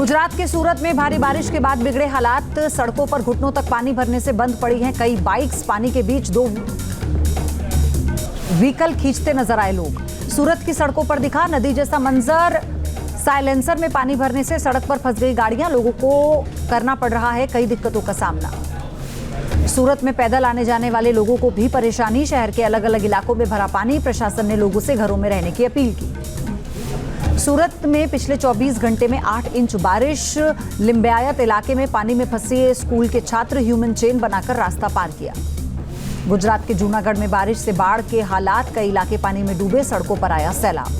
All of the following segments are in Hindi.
गुजरात के सूरत में भारी बारिश के बाद बिगड़े हालात। सड़कों पर घुटनों तक पानी भरने से बंद पड़ी हैं कई बाइक्स। पानी के बीच दो व्हीकल खींचते नजर आए लोग। सूरत की सड़कों पर दिखा नदी जैसा मंजर। साइलेंसर में पानी भरने से सड़क पर फंस गई गाड़ियां। लोगों को करना पड़ रहा है कई दिक्कतों का सामना। सूरत में पैदल आने जाने वाले लोगों को भी परेशानी। शहर के अलग अलग इलाकों में भरा पानी। प्रशासन ने लोगों से घरों में रहने की अपील की। सूरत में पिछले 24 घंटे में 8 इंच बारिश। लिंबायत इलाके में पानी में फंसे स्कूल के छात्र ह्यूमन चेन बनाकर रास्ता पार किया। गुजरात के जूनागढ़ में बारिश से बाढ़ के हालात। कई इलाके पानी में डूबे। सड़कों पर आया सैलाब।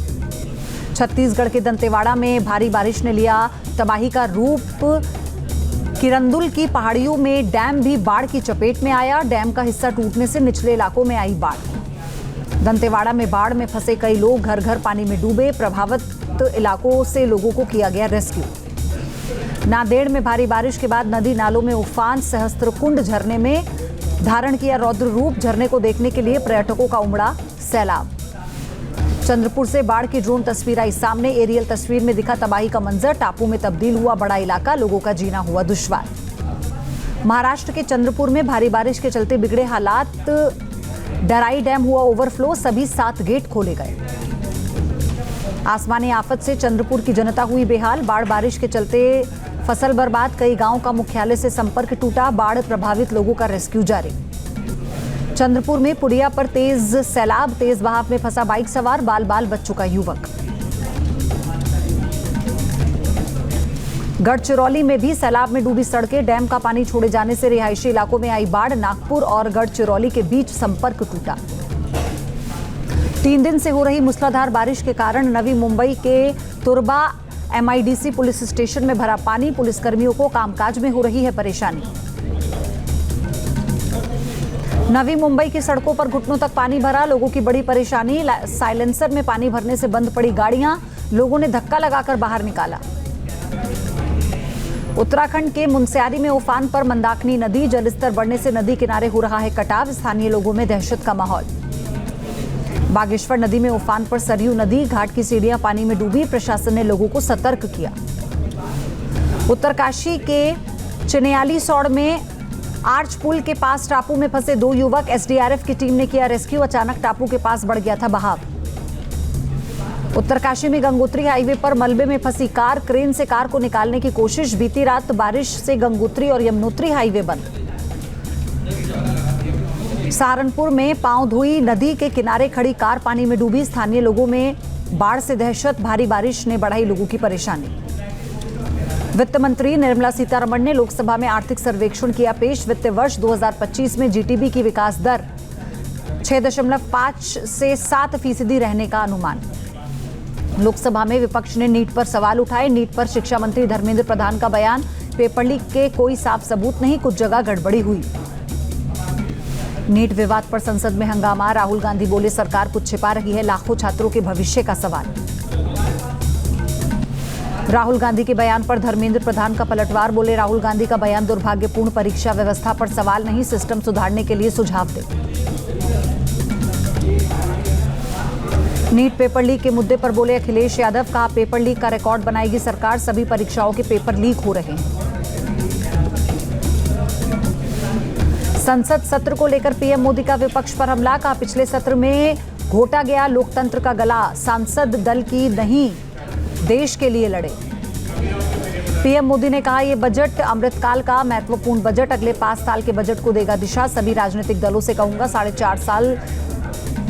छत्तीसगढ़ के दंतेवाड़ा में भारी बारिश ने लिया तबाही का रूप। किरंदुल की पहाड़ियों में डैम भी बाढ़ की चपेट में आया। डैम का हिस्सा टूटने से निचले इलाकों में आई बाढ़। दंतेवाड़ा में बाढ़ में फंसे कई लोग घर घर पानी में डूबे। प्रभावित इलाकों से लोगों को किया गया रेस्क्यू। नांदेड़ में भारी बारिश के बाद नदी नालों में उफान। सहस्त्रकुंड झरने में धारण किया रौद्र रूप। झरने को देखने के लिए पर्यटकों का उमड़ा सैलाब। चंद्रपुर से बाढ़ की ड्रोन तस्वीर आई सामने। एरियल तस्वीर में दिखा तबाही का मंजर। टापू में तब्दील हुआ बड़ा इलाका। लोगों का जीना हुआ दुश्वार। महाराष्ट्र के चंद्रपुर में भारी बारिश के चलते बिगड़े हालात। डराई डैम हुआ ओवरफ्लो। सभी 7 गेट खोले गए। आसमानी आफत से चंद्रपुर की जनता हुई बेहाल। बाढ़ बारिश के चलते फसल बर्बाद। कई गांव का मुख्यालय से संपर्क टूटा। बाढ़ प्रभावित लोगों का रेस्क्यू जारी। चंद्रपुर में पुड़िया पर तेज सैलाब। तेज बहाव में फंसा बाइक सवार। बाल बाल बच चुका युवक। गढ़चिरौली में भी सैलाब में डूबी सड़कें। डैम का पानी छोड़े जाने से रिहायशी इलाकों में आई बाढ़। नागपुर और गढ़चिरौली के बीच संपर्क टूटा। 3 दिन से हो रही मूसलाधार बारिश के कारण नवी मुंबई के तुरबा MIDC पुलिस स्टेशन में भरा पानी। पुलिसकर्मियों को कामकाज में हो रही है परेशानी। नवी मुंबई की सड़कों पर घुटनों तक पानी भरा। लोगों की बड़ी परेशानी। साइलेंसर में पानी भरने से बंद पड़ी गाड़ियां। लोगों ने धक्का लगाकर बाहर निकाला। उत्तराखंड के मुनस्यारी में उफान पर मंदाकिनी नदी। जलस्तर बढ़ने से नदी किनारे हो रहा है कटाव। स्थानीय लोगों में दहशत का माहौल। बागेश्वर नदी में उफान पर सरयू नदी। घाट की सीढ़ियां पानी में डूबी। प्रशासन ने लोगों को सतर्क किया। उत्तरकाशी के चिनियाली सौड़ में आर्च पुल के पास टापू में फंसे 2 युवक। SDRF की टीम ने किया रेस्क्यू। अचानक टापू के पास बढ़ गया था बहाव। उत्तरकाशी में गंगोत्री हाईवे पर मलबे में फंसी कार। क्रेन से कार को निकालने की कोशिश। बीती रात बारिश से गंगोत्री और यमुनोत्री हाईवे बंद। सहारनपुर में पांवधुई नदी के किनारे खड़ी कार पानी में डूबी। स्थानीय लोगों में बाढ़ से दहशत। भारी बारिश ने बढ़ाई लोगों की परेशानी। वित्त मंत्री निर्मला सीतारमण ने लोकसभा में आर्थिक सर्वेक्षण किया पेश। वित्त वर्ष 2025 में GDP की विकास दर 6.5 से 7% रहने का अनुमान। लोकसभा में विपक्ष ने नीट पर सवाल उठाए। नीट पर शिक्षा मंत्री धर्मेंद्र प्रधान का बयान। पेपर लीक के कोई साफ सबूत नहीं। कुछ जगह गड़बड़ी हुई। नीट विवाद पर संसद में हंगामा। राहुल गांधी बोले सरकार कुछ छिपा रही है। लाखों छात्रों के भविष्य का सवाल। राहुल गांधी के बयान पर धर्मेंद्र प्रधान का पलटवार। बोले राहुल गांधी का बयान दुर्भाग्यपूर्ण। परीक्षा व्यवस्था पर सवाल नहीं। सिस्टम सुधारने के लिए सुझाव दे। नीट पेपर लीक के मुद्दे पर बोले अखिलेश यादव। कहा पेपर लीक का रिकॉर्ड बनाएगी सरकार। सभी परीक्षाओं के पेपर लीक हो रहे हैं। संसद सत्र को लेकर PM मोदी का विपक्ष पर हमला। कहा पिछले सत्र में घोटा गया लोकतंत्र का गला। सांसद दल की नहीं देश के लिए लड़े। PM मोदी ने कहा यह बजट अमृतकाल का महत्वपूर्ण बजट। अगले 5 साल के बजट को देगा दिशा। सभी राजनीतिक दलों से कहूंगा 4.5 साल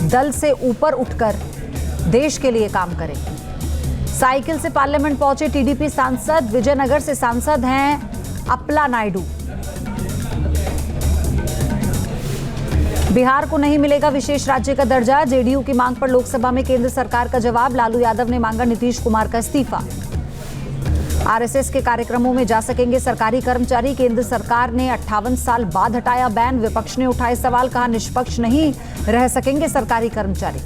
दल से ऊपर उठकर देश के लिए काम करें। साइकिल से पार्लियामेंट पहुंचे TDP सांसद। विजयनगर से सांसद हैं अपला नायडू। बिहार को नहीं मिलेगा विशेष राज्य का दर्जा। JDU की मांग पर लोकसभा में केंद्र सरकार का जवाब। लालू यादव ने मांगा नीतीश कुमार का इस्तीफा। RSS के कार्यक्रमों में जा सकेंगे सरकारी कर्मचारी। केंद्र सरकार ने 58 साल बाद हटाया बैन। विपक्ष ने उठाए सवाल। कहा निष्पक्ष नहीं रह सकेंगे सरकारी कर्मचारी।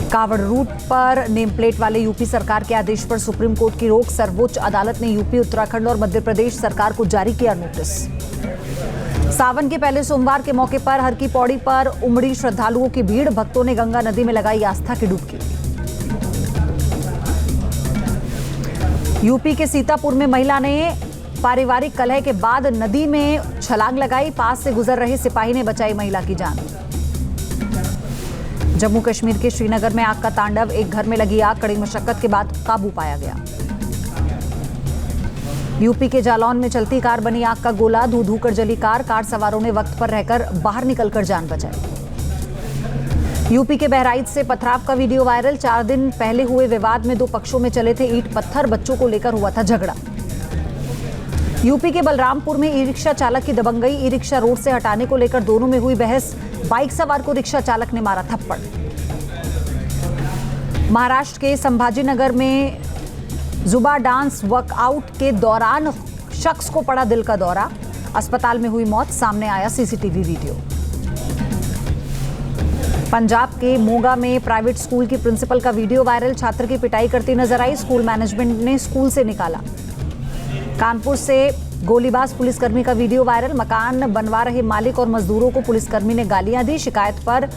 कावड़ रूट पर नेम प्लेट वाले यूपी सरकार के आदेश पर सुप्रीम कोर्ट की रोक। सर्वोच्च अदालत ने यूपी, उत्तराखंड और मध्य प्रदेश सरकार को जारी किया नोटिस। सावन के पहले सोमवार के मौके पर हर की पौड़ी पर उमड़ी श्रद्धालुओं की भीड़। भक्तों ने गंगा नदी में लगाई आस्था की डुबकी। यूपी के सीतापुर में महिला ने पारिवारिक कलह के बाद नदी में छलांग लगाई। पास से गुजर रहे सिपाही ने बचाई महिला की जान। जम्मू कश्मीर के श्रीनगर में आग का तांडव। एक घर में लगी आग, कड़ी मशक्कत के बाद काबू पाया गया। यूपी के जालौन में चलती कार बनी आग का गोला। धू धू कर जली कार। कार सवारों ने वक्त पर रहकर बाहर निकलकर जान बचाई। यूपी के बहराइच से पथराव का वीडियो वायरल। 4 दिन पहले हुए विवाद में 2 पक्षों में चले थे ईंट पत्थर। बच्चों को लेकर हुआ था झगड़ा। यूपी के बलरामपुर में ई रिक्शा चालक की दबंगई। ई रिक्शा रोड से हटाने को लेकर दोनों में हुई बहस। बाइक सवार को रिक्शा चालक ने मारा थप्पड़। महाराष्ट्र के संभाजीनगर में जुबा डांस वर्कआउट के दौरान शख्स को पड़ा दिल का दौरा। अस्पताल में हुई मौत। सामने आया सीसीटीवी वीडियो। पंजाब के मोगा में प्राइवेट स्कूल की प्रिंसिपल का वीडियो वायरल। छात्र की पिटाई करती नजर आई। स्कूल मैनेजमेंट ने स्कूल से निकाला। कानपुर से गोलीबाज पुलिसकर्मी का वीडियो वायरल। मकान बनवा रहे मालिक और मजदूरों को पुलिसकर्मी ने गालियां दी। शिकायत पर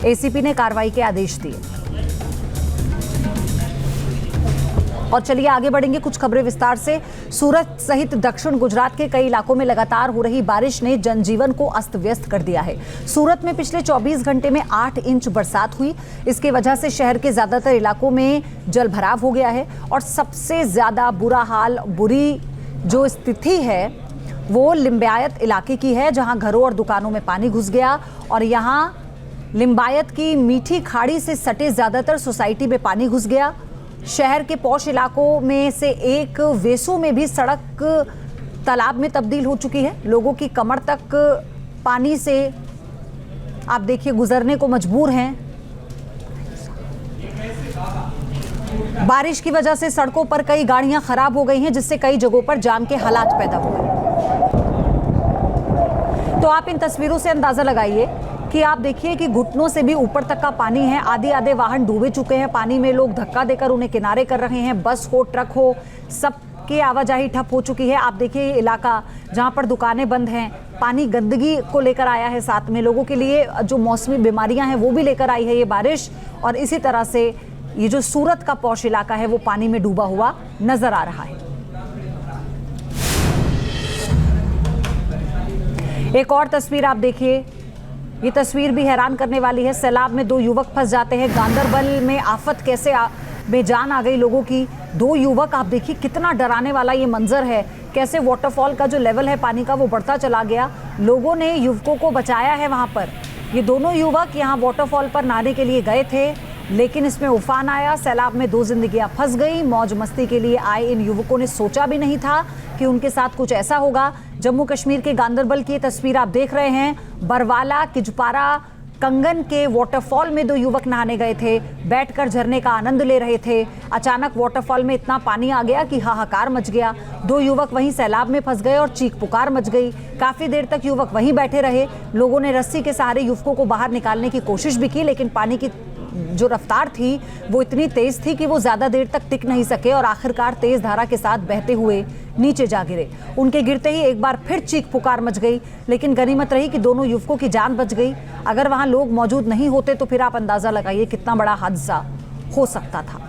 एसीपी ने कार्रवाई के आदेश दिए। और चलिए आगे बढ़ेंगे, कुछ खबरें विस्तार से। सूरत सहित दक्षिण गुजरात के कई इलाकों में लगातार हो रही बारिश ने जनजीवन को अस्त व्यस्त कर दिया है। सूरत में पिछले 24 घंटे में 8 इंच बरसात हुई। इसकी वजह से शहर के ज्यादातर इलाकों में जलभराव हो गया है। और सबसे ज्यादा बुरी जो स्थिति है वो लिंबायत इलाके की है, जहां घरों और दुकानों में पानी घुस गया। और यहां लिंबायत की मीठी खाड़ी से सटे ज्यादातर सोसाइटी में पानी घुस गया। शहर के पौष इलाकों में से एक वेसू में भी सड़क तालाब में तब्दील हो चुकी है। लोगों की कमर तक पानी से आप देखिए गुजरने को मजबूर हैं। बारिश की वजह से सड़कों पर कई गाड़ियां खराब हो गई हैं, जिससे कई जगहों पर जाम के हालात पैदा हो गए। तो आप इन तस्वीरों से अंदाजा लगाइए कि आप देखिए कि घुटनों से भी ऊपर तक का पानी है। आधे वाहन डूबे चुके हैं पानी में। लोग धक्का देकर उन्हें किनारे कर रहे हैं। बस हो, ट्रक हो, सबकी आवाजाही ठप हो चुकी है। आप देखिए ये इलाका जहां पर दुकानें बंद हैं। पानी गंदगी को लेकर आया है, साथ में लोगों के लिए जो मौसमी बीमारियां हैं वो भी लेकर आई है ये बारिश। और इसी तरह से ये जो सूरत का पौष इलाका है वो पानी में डूबा हुआ नजर आ रहा है। एक और तस्वीर आप देखिए, ये तस्वीर भी हैरान करने वाली है। सैलाब में 2 युवक फंस जाते हैं। गांदरबल में आफत कैसे बेजान आ गई लोगों की। 2 युवक, आप देखिए कितना डराने वाला ये मंजर है। कैसे वाटरफॉल का जो लेवल है पानी का वो बढ़ता चला गया। लोगों ने युवकों को बचाया है वहां पर। ये दोनों युवक यहाँ वाटरफॉल पर नहाने के लिए गए थे, लेकिन इसमें उफान आया। सैलाब में 2 जिंदगियां फंस गई। मौज मस्ती के लिए आए इन युवकों ने सोचा भी नहीं था कि उनके साथ कुछ ऐसा होगा। जम्मू कश्मीर के गांदरबल की ये तस्वीर आप देख रहे हैं। बरवाला किजपारा कंगन के वाटरफॉल में 2 युवक नहाने गए थे। बैठकर झरने का आनंद ले रहे थे। अचानक वाटरफॉल में इतना पानी आ गया कि हाहाकार मच गया। 2 युवक वहीं सैलाब में फंस गए और चीख पुकार मच गई। काफी देर तक युवक वहीं बैठे रहे। लोगों ने रस्सी के सहारे युवकों को बाहर निकालने की कोशिश भी की, लेकिन पानी की जो रफ्तार थी वो इतनी तेज थी कि वो ज्यादा देर तक टिक नहीं सके और आखिरकार तेज धारा के साथ बहते हुए नीचे जा गिरे। उनके गिरते ही एक बार फिर चीख पुकार मच गई, लेकिन गनीमत रही कि दोनों युवकों की जान बच गई। अगर वहां लोग मौजूद नहीं होते तो फिर आप अंदाजा लगाइए कितना बड़ा हादसा हो सकता था।